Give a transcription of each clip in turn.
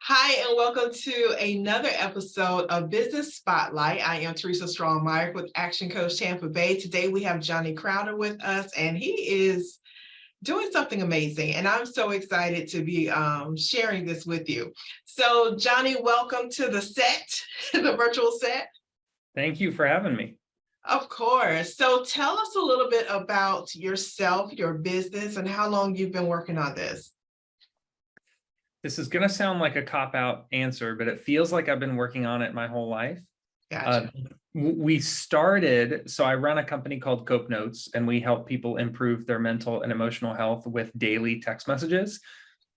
Hi, and welcome to another episode of Business Spotlight. I am Teresa Strong-Myrick with Action Coach Tampa Bay. Today we have Johnny Crowder with us, and he is doing something amazing, and I'm so excited to be sharing this with you. So, Johnny, welcome to the set, the virtual set. Thank you for having me. Of course. So tell us a little bit about yourself, your business, and how long you've been working on this. This is going to sound like a cop-out answer, but it feels like I've been working on it my whole life. Gotcha. We started, so I run a company called Cope Notes, and we help people improve their mental and emotional health with daily text messages.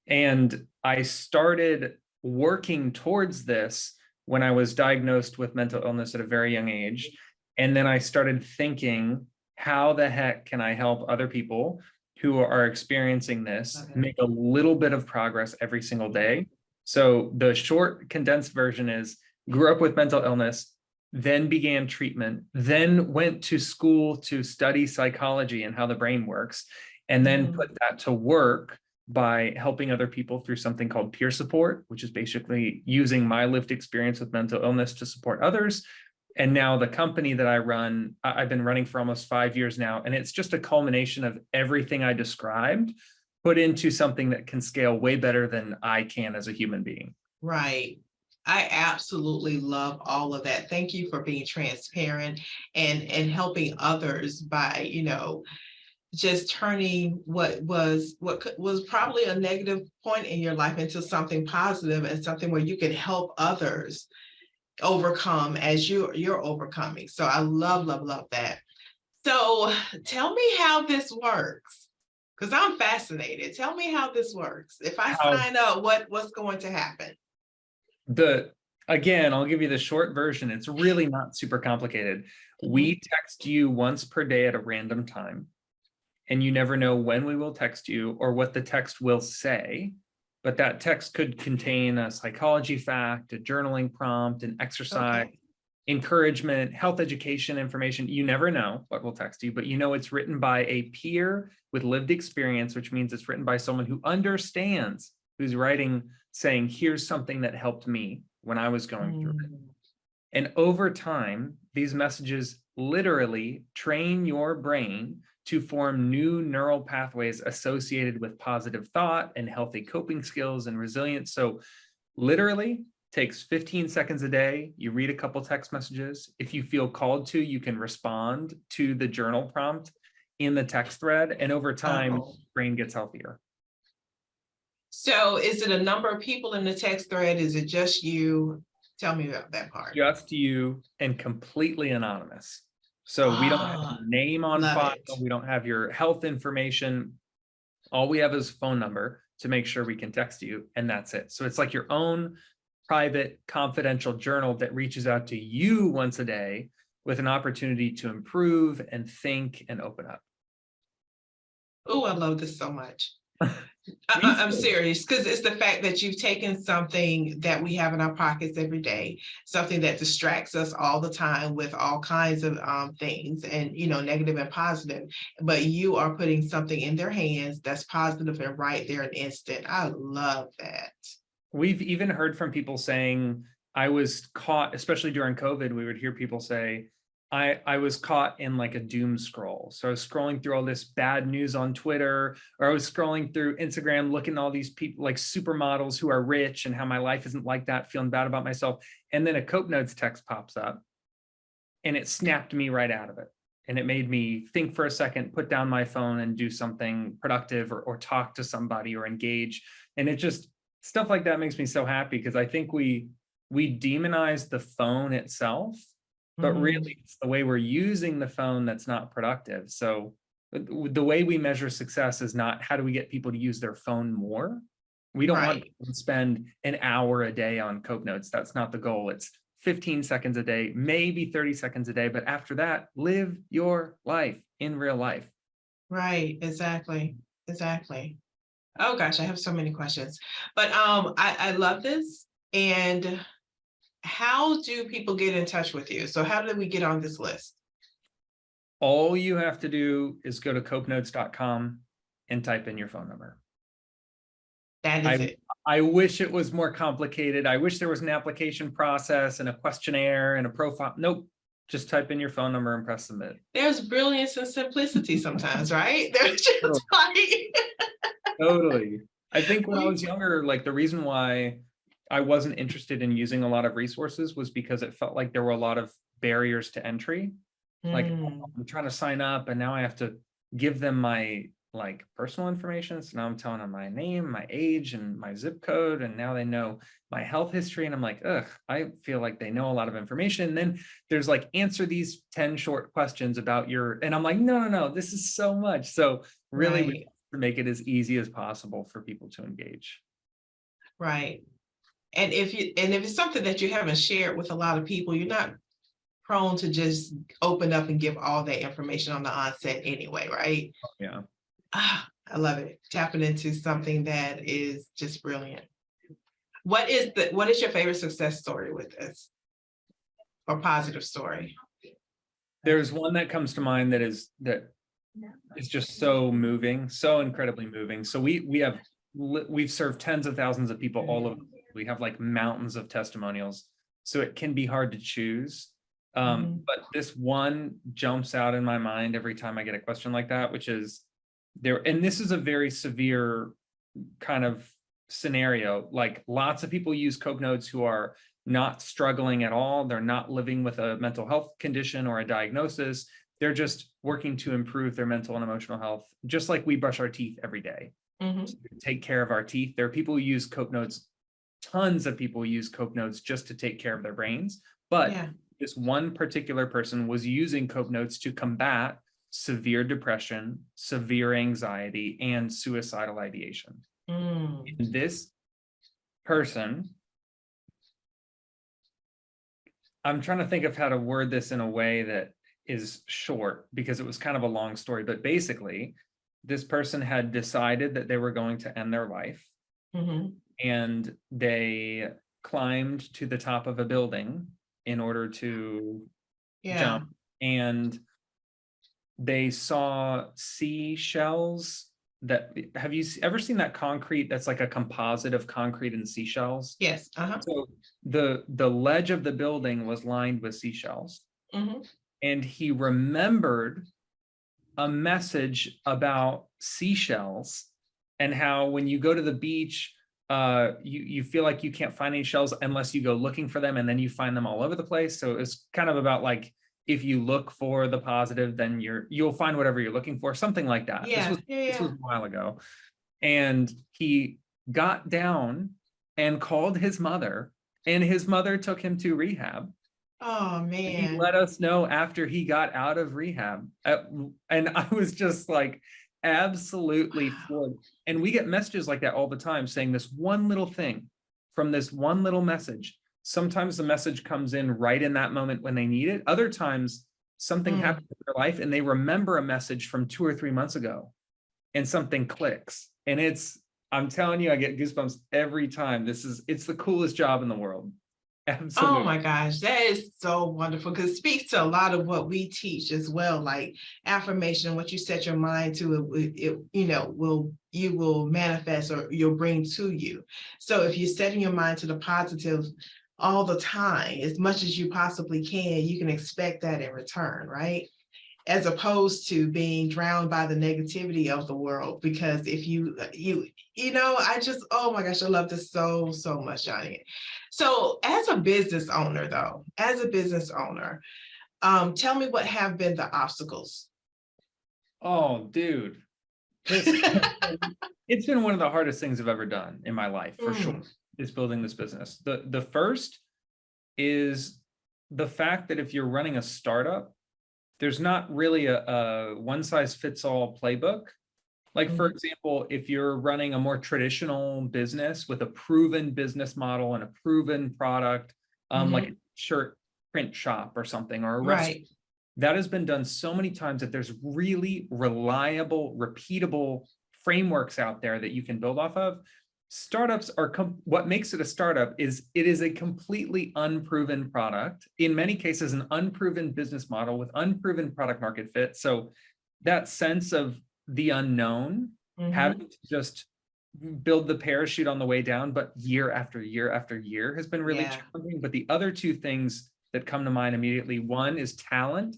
And I started working towards this when I was diagnosed with mental illness at a very young age. And then I started thinking, how the heck can I help other people who are experiencing this make a little bit of progress every single day? So the short condensed version is grew up with mental illness, then began treatment, then went to school to study psychology and how the brain works, and then put that to work by helping other people through something called peer support, which is basically using my lived experience with mental illness to support others. And now the company that I run, I've been running for almost 5 years now, and it's just a culmination of everything I described put into something that can scale way better than I can as a human being. Right. I absolutely love all of that. Thank you for being transparent and helping others by, just turning what was probably a negative point in your life into something positive and something where you can help others overcome as you're overcoming. So I love that. So tell me how this works, because I'm fascinated. Tell me how this works. If I sign up, what's going to happen? Again, I'll give you the short version. It's really not super complicated. We text you once per day at a random time, and you never know when we will text you or what the text will say. But that text could contain a psychology fact, a journaling prompt, an exercise, encouragement, health education information. You never know what we'll text you, but you know it's written by a peer with lived experience, which means it's written by someone who understands, who's writing, saying, here's something that helped me when I was going through it. And over time, these messages literally train your brain to form new neural pathways associated with positive thought and healthy coping skills and resilience. So literally takes 15 seconds a day. You read a couple text messages. If you feel called to, you can respond to the journal prompt in the text thread. And over time, brain gets healthier. So is it a number of people in the text thread? Is it just you? Tell me about that part. Just you and completely anonymous. So we don't have your name on file. We don't have your health information. All we have is a phone number to make sure we can text you, and that's it. So it's like your own private, confidential journal that reaches out to you once a day with an opportunity to improve and think and open up. Oh, I love this so much. I'm serious, because it's the fact that you've taken something that we have in our pockets every day, something that distracts us all the time with all kinds of things, and negative and positive, but you are putting something in their hands that's positive and right there in instant. I love that. We've even heard from people saying, I was caught, especially during COVID, we would hear people say, I was caught in like a doom scroll. So I was scrolling through all this bad news on Twitter, or I was scrolling through Instagram, looking at all these people like supermodels who are rich and how my life isn't like that, feeling bad about myself. And then a Cope Notes text pops up and it snapped me right out of it. And it made me think for a second, put down my phone and do something productive or talk to somebody or engage. And it just, stuff like that makes me so happy, because I think we demonize the phone itself, but really it's the way we're using the phone that's not productive. So the way we measure success is not how do we get people to use their phone more. We don't want people to spend an hour a day on Cope Notes. That's not the goal. It's 15 seconds a day, maybe 30 seconds a day. But after that, live your life in real life. Right, exactly. Oh gosh, I have so many questions, but I love this. And how do people get in touch with you? So how do we get on this list? All you have to do is go to copenotes.com and type in your phone number. That is it. I wish it was more complicated. I wish there was an application process and a questionnaire and a profile. Nope. Just type in your phone number and press submit. There's brilliance and simplicity sometimes, right? They're just like Totally. I think when I we was younger, like the reason why I wasn't interested in using a lot of resources was because it felt like there were a lot of barriers to entry. Like, oh, Mm, I'm trying to sign up and now I have to give them my like personal information. So now I'm telling them my name, my age, and my zip code, and now they know my health history. And I'm like, ugh, I feel like they know a lot of information. And then there's like, answer these 10 short questions about your, and I'm like, no, this is so much. So really we right, to make it as easy as possible for people to engage. right. And if it's something that you haven't shared with a lot of people, you're not prone to just open up and give all that information on the onset anyway, right? Yeah. Ah, I love it. Tapping into something that is just brilliant. What is your favorite success story with this or positive story? There's one that comes to mind that is just so moving, so incredibly moving. So we've served tens of thousands of people all over. We have like mountains of testimonials, so it can be hard to choose. Mhm. But this one jumps out in my mind every time I get a question like that, which is there, and this is a very severe kind of scenario. Like lots of people use Coke Notes who are not struggling at all. They're not living with a mental health condition or a diagnosis. They're just working to improve their mental and emotional health, just like we brush our teeth every day to Mhm. take care of our teeth. There are people who use Coke Notes, tons of people use Coke Notes just to take care of their brains. But Yeah. this one particular person was using Coke Notes to combat severe depression, severe anxiety, and suicidal ideation. Mm. And this person, I'm trying to think of how to word this in a way that is short because it was kind of a long story, but basically, this person had decided that they were going to end their life Mhm. and they climbed to the top of a building in order to Yeah. jump, and they saw seashells that, have you ever seen that concrete that's like a composite of concrete and seashells? Yes. Uh-huh. So the ledge of the building was lined with seashells, Mhm. and he remembered a message about seashells and how when you go to the beach, you feel like you can't find any shells unless you go looking for them, and then you find them all over the place. So it's kind of about like if you look for the positive, then you'll find whatever you're looking for, something like that. This was Yeah. Yeah. this was Yeah. a while ago, and he got down and called his mother, and his mother took him to rehab. Oh He man. let us know after he got out of rehab. And I was just like absolutely floored. And we get messages like that all the time saying this one little thing from this one little message. Sometimes the message comes in right in that moment when they need it. Other times something Mm. happens in their life and they remember a message from 2 or 3 months ago and something clicks. And I'm telling you, I get goosebumps every time. It's the coolest job in the world. Oh Absolutely. my gosh, that is so wonderful because it speaks to a lot of what we teach as well, like affirmation, what you set your mind to, you will manifest or you'll bring to you. So if you're setting your mind to the positive all the time, as much as you possibly can, you can expect that in return, right? As opposed to being drowned by the negativity of the world. Because if I just, oh my gosh, I love this so much, Johnny. So as a business owner though, tell me what have been the obstacles. Oh, dude. This it's been one of the hardest things I've ever done in my life, for sure, Mm, is building this business. The first is the fact that if you're running a startup, there's not really a one size fits all playbook. Like, for mhm, example, if you're running a more traditional business with a proven business model and a proven product, like a mhm, shirt print shop or something, or a restaurant, right. that has been done so many times that there's really reliable, repeatable frameworks out there that you can build off of. Startups are what makes it a startup is it is a completely unproven product, in many cases an unproven business model with unproven product market fit. So that sense of the unknown, Mhm, having to just build the parachute on the way down, but year after year after year has been really Yeah. challenging. But the other two things that come to mind immediately, one is talent,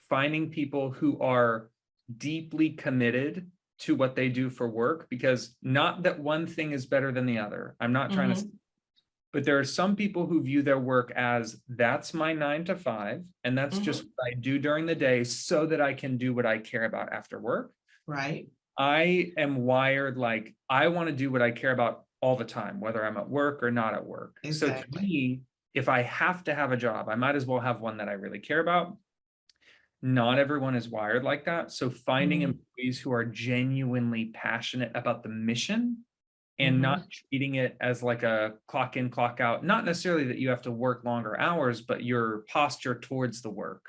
finding people who are deeply committed to what they do for work, because not that one thing is better than the other. I'm not trying to, but there are some people who view their work as that's my 9 to 5, and that's just what I do during the day so that I can do what I care about after work. Right. I am wired like I want to do what I care about all the time, whether I'm at work or not at work. So to Exactly. me, if I have to have a job, I might as well have one that I really care about. Not everyone is wired like that. So finding employees who are genuinely passionate about the mission and not treating it as like a clock in, clock out, not necessarily that you have to work longer hours, but your posture towards the work,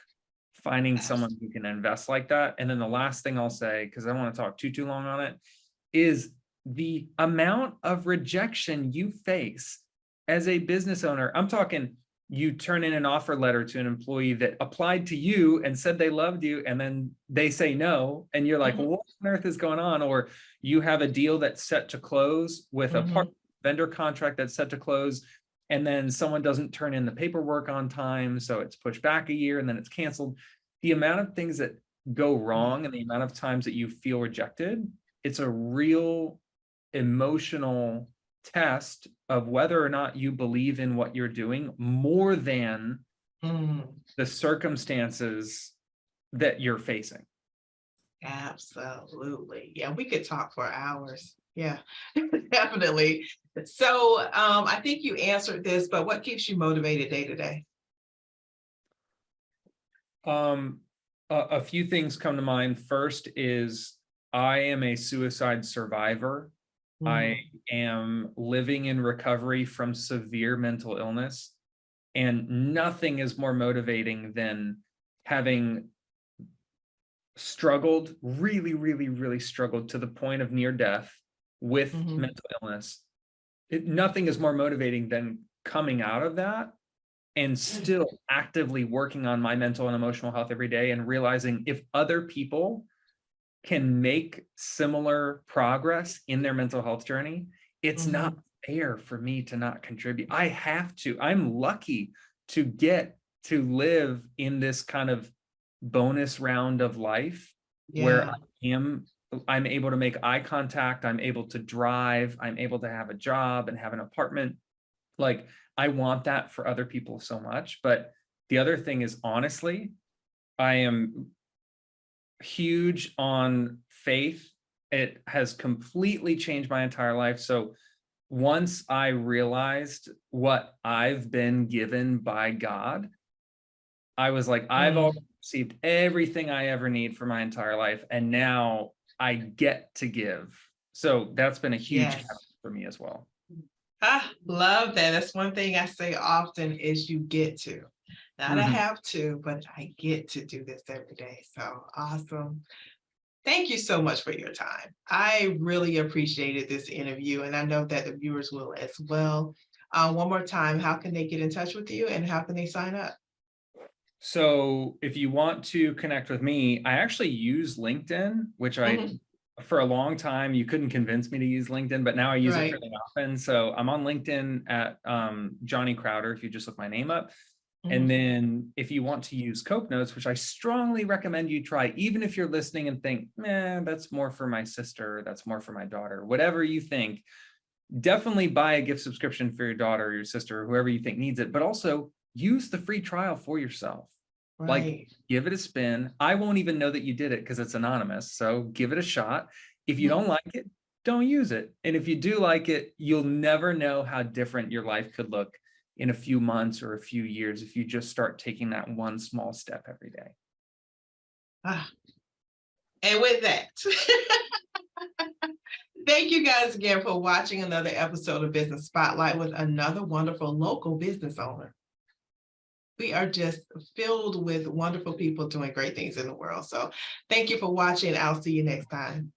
finding someone who can invest like that. And then the last thing I'll say, because I don't want to talk too long on it, is the amount of rejection you face as a business owner. I'm talking, you turn in an offer letter to an employee that applied to you and said they loved you, and then they say no, and you're like, what on earth is going on? Or you have a deal that's set to close with a vendor contract that's set to close, and then someone doesn't turn in the paperwork on time, so it's pushed back a year and then it's canceled. The amount of things that go wrong and the amount of times that you feel rejected, it's a real emotional test of whether or not you believe in what you're doing more than the circumstances that you're facing. Absolutely. Yeah, we could talk for hours. Yeah, definitely. So I think you answered this, but what keeps you motivated day to day? A few things come to mind. First is I am a suicide survivor. I am living in recovery from severe mental illness, and nothing is more motivating than having struggled, really struggled to the point of near death with mental illness. Nothing is more motivating than coming out of that and still actively working on my mental and emotional health every day, and realizing if other people can make similar progress in their mental health journey, it's not fair for me to not contribute. I have to. I'm lucky to get to live in this kind of bonus round of life where I'm able to make eye contact, I'm able to drive, I'm able to have a job and have an apartment. Like, I want that for other people so much. But the other thing is, honestly, I am huge on faith. It has completely changed my entire life. So once I realized what I've been given by God, I was like, I've already received everything I ever need for my entire life, and now I get to give. So that's been a huge catalyst for me as well. I love that. That's one thing I say often is you get to. Not I have to, but I get to do this every day. So awesome. Thank you so much for your time. I really appreciated this interview, and I know that the viewers will as well. One more time, how can they get in touch with you and how can they sign up? So if you want to connect with me, I actually use LinkedIn, which for a long time, you couldn't convince me to use LinkedIn, but now I use it fairly often. So I'm on LinkedIn at Johnny Crowder, if you just look my name up. And then if you want to use Cope Notes, which I strongly recommend you try, even if you're listening and think, that's more for my sister, that's more for my daughter, whatever you think, definitely buy a gift subscription for your daughter or your sister, or whoever you think needs it, but also use the free trial for yourself. Like, give it a spin. I won't even know that you did it because it's anonymous. So give it a shot. If you don't like it, don't use it. And if you do like it, you'll never know how different your life could look in a few months or a few years if you just start taking that one small step every day. And with that, thank you guys again for watching another episode of Business Spotlight with another wonderful local business owner. We are just filled with wonderful people doing great things in the world. So thank you for watching. I'll see you next time.